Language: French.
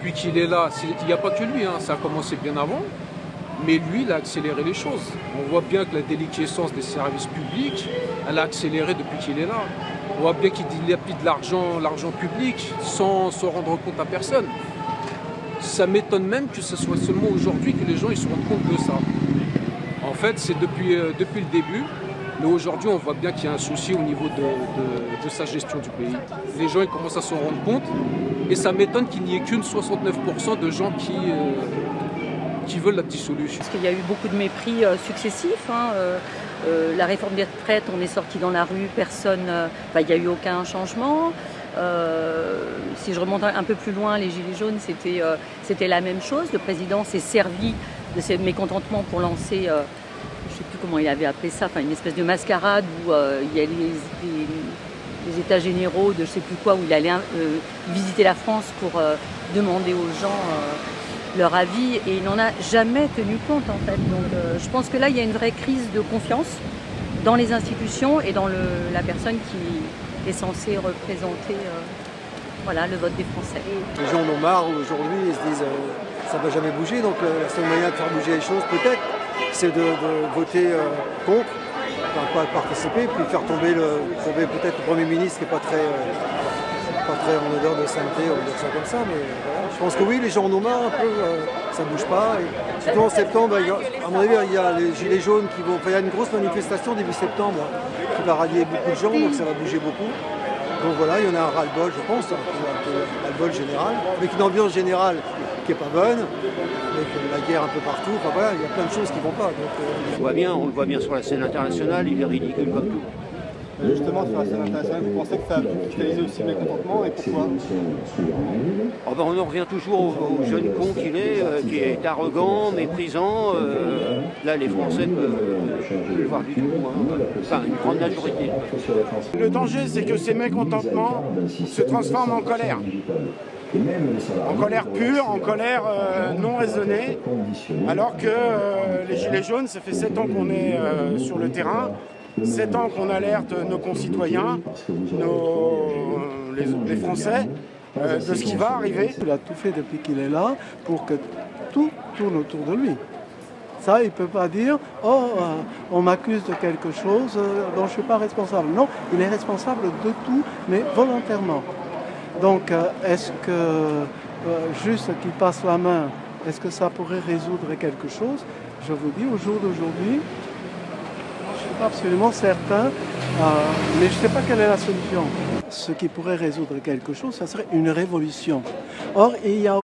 depuis qu'il est là, il n'y a pas que lui, hein, ça a commencé bien avant, mais lui, il a accéléré les choses. On voit bien que la déliquescence des services publics, elle a accéléré depuis qu'il est là. On voit bien qu'il dilapide l'argent public sans se rendre compte à personne. Ça m'étonne même que ce soit seulement aujourd'hui que les gens ils se rendent compte de ça. En fait, c'est depuis le début, mais aujourd'hui, on voit bien qu'il y a un souci au niveau de sa gestion du pays. Les gens ils commencent à s'en rendre compte, et ça m'étonne qu'il n'y ait qu'une 69% de gens qui veulent la dissolution. Parce qu'il y a eu beaucoup de mépris successifs. La réforme des retraites, on est sorti dans la rue, personne, il n'y a eu aucun changement. Si je remonte un peu plus loin, les Gilets jaunes, c'était la même chose. Le président s'est servi de ces mécontentements pour lancer, je ne sais plus comment il avait appelé ça, une espèce de mascarade où il y a les états généraux de je ne sais plus quoi, où il allait visiter la France pour demander aux gens leur avis, et il n'en a jamais tenu compte en fait. Donc je pense que là, il y a une vraie crise de confiance dans les institutions et dans la personne qui est censée représenter le vote des Français. Les gens en ont marre aujourd'hui, ils se disent ça ne va jamais bouger, donc la seule moyen de faire bouger les choses peut-être, c'est de voter contre, pas participer, puis faire tomber peut-être le Premier ministre qui n'est pas très en odeur de sainteté, on va dire ça comme ça, mais voilà. Je pense que oui, les gens en ont marre un peu, ça ne bouge pas. Et surtout en septembre, à mon avis, il y a les Gilets jaunes qui vont. Il y a une grosse manifestation début septembre qui va rallier beaucoup de gens, donc ça va bouger beaucoup. Donc voilà, il y en a un ras-le-bol, je pense, un peu ras-le-bol général, avec une ambiance générale qui n'est pas bonne, avec la guerre un peu partout. Enfin voilà, il y a plein de choses qui ne vont pas. Donc, on le voit bien sur la scène internationale, il est ridicule comme tout. Justement, sur la scène internationale, vous pensez que ça a pu cristalliser aussi le mécontentement, et pourquoi? On en revient toujours au jeune con qu'il est, qui est arrogant, méprisant. Là, les Français peuvent le voir du tout, enfin une grande majorité. Le danger, c'est que ces mécontentements se transforment en colère. En colère pure, en colère non raisonnée, alors que les Gilets jaunes, ça fait 7 ans qu'on est sur le terrain, 7 ans qu'on alerte nos concitoyens, les Français, de ce qui va arriver. Il a tout fait depuis qu'il est là pour que tout tourne autour de lui. Ça, il ne peut pas dire « Oh, on m'accuse de quelque chose dont je ne suis pas responsable ». Non, il est responsable de tout, mais volontairement. Donc, est-ce que juste qu'il passe la main, est-ce que ça pourrait résoudre quelque chose? Je vous dis, au jour d'aujourd'hui, je ne suis pas absolument certain, mais je ne sais pas quelle est la solution. Ce qui pourrait résoudre quelque chose, ça serait une révolution. Or, il y a